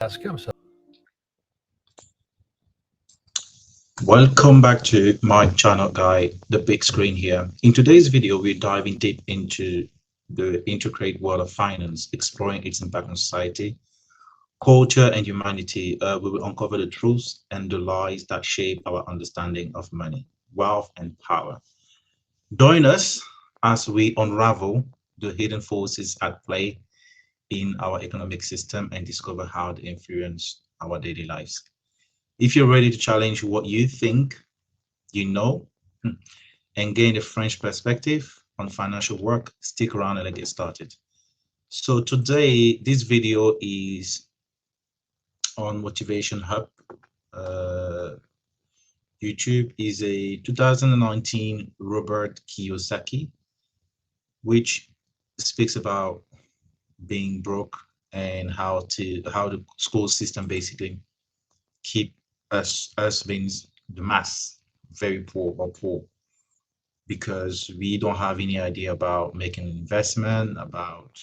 ask him. So Welcome back to my channel, guy, the big screen here. In today's video, we're diving deep into the intricate world of finance, exploring its impact on society, culture, and humanity. We will uncover the truths and the lies that shape our understanding of money, wealth, and power. Join us as we unravel the hidden forces at play in our economic system and discover how they influence our daily lives. If you're ready to challenge what you think you know and gain a French perspective on financial work, stick around and let's get started. So today, this video is on Motivation Hub. Uh, YouTube is a 2019 Robert Kiyosaki, which speaks about being broke and how the school system basically keep us being the mass very poor or poor because we don't have any idea about making an investment, about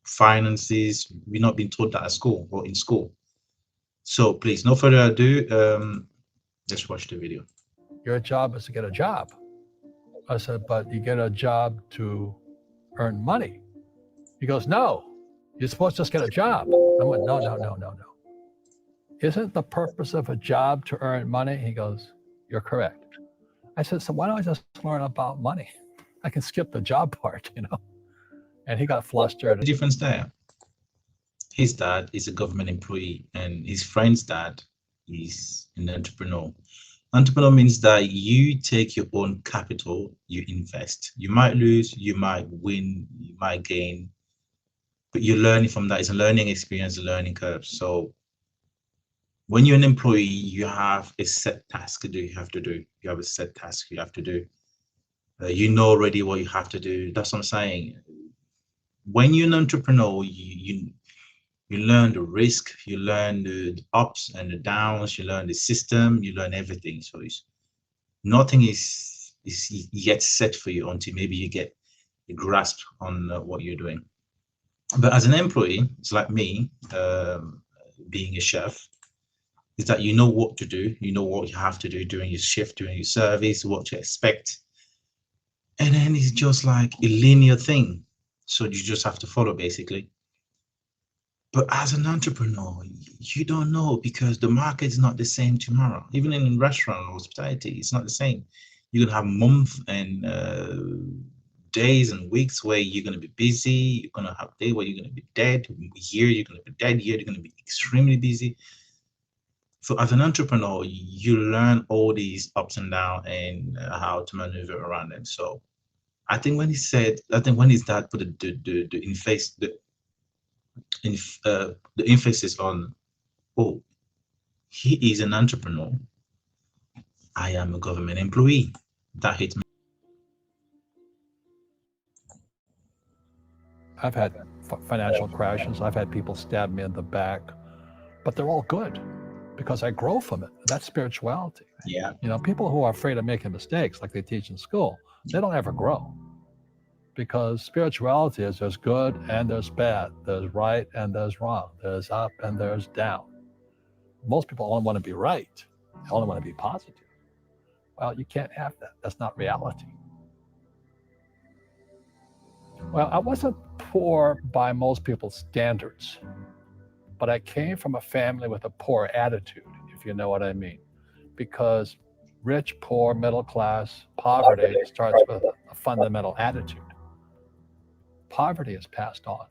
finances. We're not being taught that at school or in school. So please, no further ado, let's watch the video. your job is to get a job. I said, but you get a job to earn money. He goes, no, you're supposed to just get a job. I went, no. Isn't the purpose of a job to earn money? He goes, you're correct. I said, so why don't I just learn about money? I can skip the job part. And he got flustered. The difference there, his dad is a government employee and his friend's dad is an entrepreneur. Entrepreneur means that you take your own capital, you invest. You might lose, you might win, you might gain, but you're learning from that. It's a learning experience, a learning curve. So when you're an employee, you have a set task to do. You have to do. You have a set task you have to do. You know already what you have to do. That's what I'm saying. When you're an entrepreneur, you learn the risk, you learn the ups and the downs, you learn the system, you learn everything. So nothing is yet set for you until maybe you get a grasp on what you're doing. But as an employee, it's like me being a chef, is that you know what to do, you know what you have to do during your shift, during your service, what to expect. And then it's just like a linear thing. So you just have to follow basically. But as an entrepreneur, you don't know because the market is not the same tomorrow. Even in restaurant or hospitality, it's not the same. You're gonna have months and days and weeks where you're gonna be busy. You're gonna have day where you're gonna be dead. Year you're gonna be dead. Year you're gonna be extremely busy. So as an entrepreneur, you learn all these ups and downs and how to maneuver around them. So I think when he said, I think when his dad put the emphasis on, oh, he is an entrepreneur, I am a government employee, that hit me. I've had financial crashes. I've had people stab me in the back, but they're all good because I grow from it. That's spirituality. Yeah. People who are afraid of making mistakes, like they teach in school, they don't ever grow. Because spirituality is there's good and there's bad, there's right and there's wrong, there's up and there's down. Most people only want to be right, they only want to be positive. Well, you can't have that. That's not reality. Well, I wasn't poor by most people's standards, but I came from a family with a poor attitude, if you know what I mean. Because rich, poor, middle class, poverty starts with a fundamental attitude. Poverty is passed on.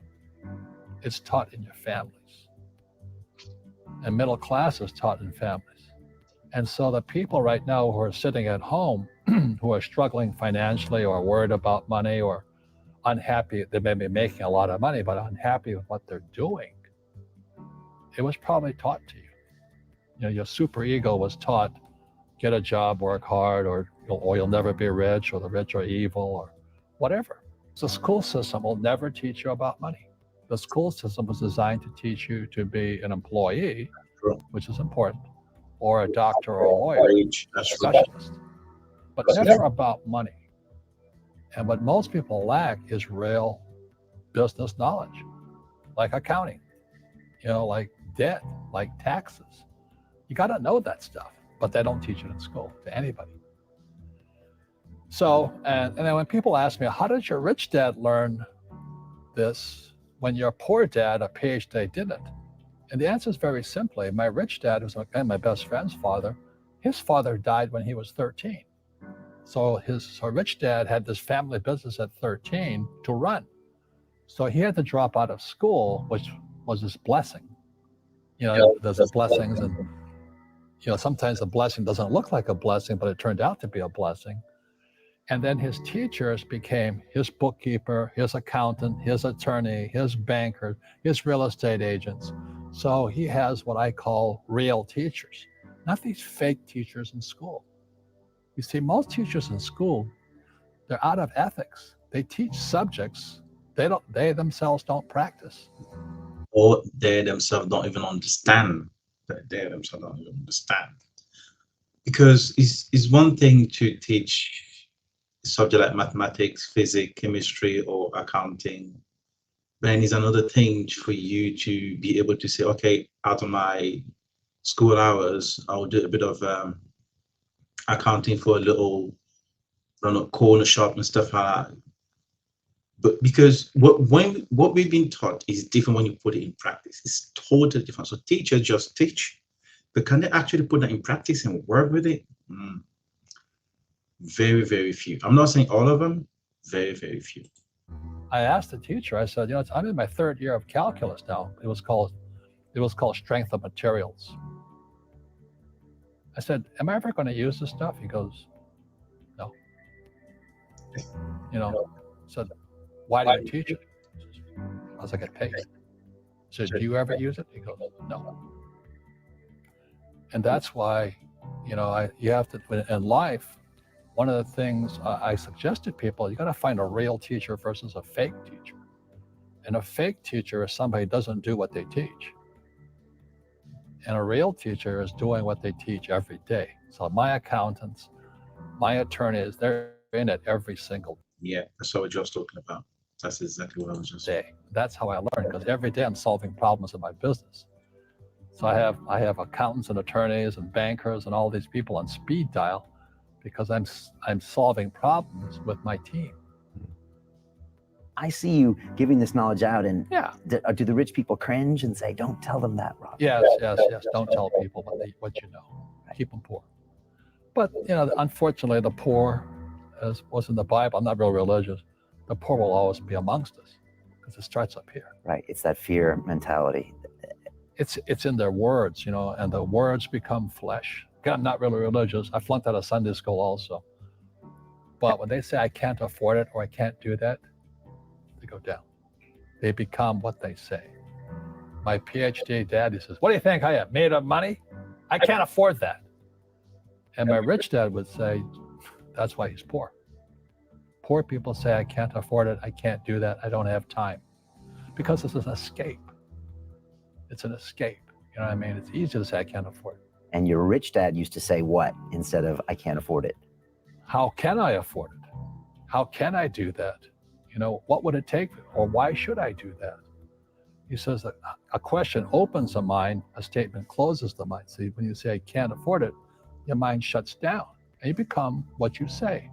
It's taught in your families. And middle class is taught in families. And so the people right now who are sitting at home, who are struggling financially or worried about money or unhappy, they may be making a lot of money, but unhappy with what they're doing, it was probably taught to you. Your super ego was taught, get a job, work hard, or you'll never be rich, or the rich are evil, or whatever. The school system will never teach you about money. The school system was designed to teach you to be an employee, which is important, or a doctor or a lawyer, a specialist, but never about money. And what most people lack is real business knowledge, like accounting, like debt, like taxes. You got to know that stuff, but they don't teach it in school to anybody. So, and then when people ask me, how did your rich dad learn this when your poor dad, a PhD, didn't? And the answer is very simply, my rich dad, who's my best friend's father, his father died when he was 13. So his rich dad had this family business at 13 to run. So he had to drop out of school, which was his blessing. There's the blessings, and sometimes a blessing doesn't look like a blessing, but it turned out to be a blessing. And then his teachers became his bookkeeper, his accountant, his attorney, his banker, his real estate agents. So he has what I call real teachers, not these fake teachers in school. You see, most teachers in school, they're out of ethics. They teach subjects they themselves don't practice. Or they themselves don't even understand. That they themselves don't even understand. Because it's one thing to teach a subject like mathematics, physics, chemistry, or accounting. Then it's another thing for you to be able to say, okay, out of my school hours, I'll do a bit of accounting for a little run up corner shop and stuff like that. But because what we've been taught is different when you put it in practice. It's totally different. So teachers just teach, but can they actually put that in practice and work with it? Very, very few. I'm not saying all of them, very, very few. I asked the teacher, I said, I'm in my third year of calculus now. It was called strength of materials. I said, am I ever going to use this stuff? He goes, no. Said, why do you teach it? Because I get paid. I said, do you ever use it? He goes, no. And that's why, you have to, in life, one of the things I suggested people, you got to find a real teacher versus a fake teacher. And a fake teacher is somebody who doesn't do what they teach. And a real teacher is doing what they teach every day. So my accountants, my attorneys, they're in it every single Yeah, that's what we're just talking about. That's exactly what I was just saying. day. That's how I learn, because every day I'm solving problems in my business. So I have accountants and attorneys and bankers and all these people on speed dial, because I'm solving problems with my team. I see you giving this knowledge out, and Yeah. do the rich people cringe and say, "Don't tell them that, Rob"? Yes. Don't tell people what you know. Keep them poor. But unfortunately, the poor, as was in the Bible, I'm not real religious, the poor will always be amongst us, because it starts up here. Right. It's that fear mentality. It's in their words, and the words become flesh. Again, I'm not really religious. I flunked out of Sunday school also. But when they say I can't afford it or I can't do that, they go down. They become what they say. My PhD daddy says, what do you think I am, made of money? I can't afford that. And my rich dad would say, that's why he's poor. Poor people say, I can't afford it, I can't do that, I don't have time. Because it's an escape. It's an escape. You know what I mean? It's easy to say, I can't afford it. And your rich dad used to say what instead of I can't afford it? How can I afford it? How can I do that? What would it take? Or why should I do that? He says that a question opens the mind, a statement closes the mind. See, when you say I can't afford it, your mind shuts down and you become what you say.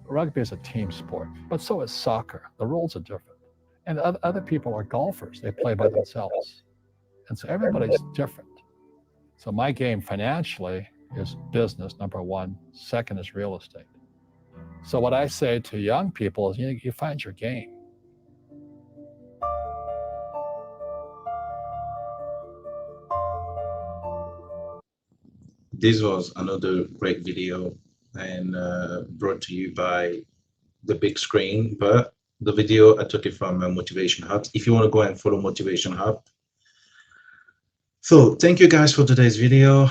Rugby is a team sport, but so is soccer. The rules are different. And other people are golfers. They play by themselves. And so everybody's different. So my game financially is business, number one. Second is real estate. So what I say to young people is, you find your game. This was another great video, and brought to you by the big screen. But the video, I took it from Motivation Hub. If you want to go and follow Motivation Hub. So thank you guys for today's video.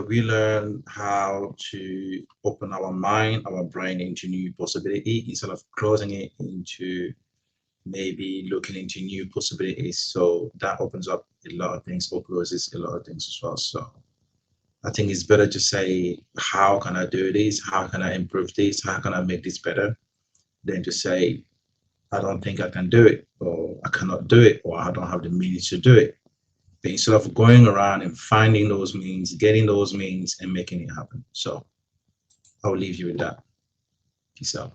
We learned how to open our mind, our brain into new possibility instead of closing it into maybe looking into new possibilities. So that opens up a lot of things or closes a lot of things as well. So I think it's better to say, how can I do this? How can I improve this? How can I make this better? Than to say, I don't think I can do it, or I cannot do it, or I don't have the means to do it. But instead of going around and finding those means, getting those means and making it happen. So I'll leave you with that. Peace out.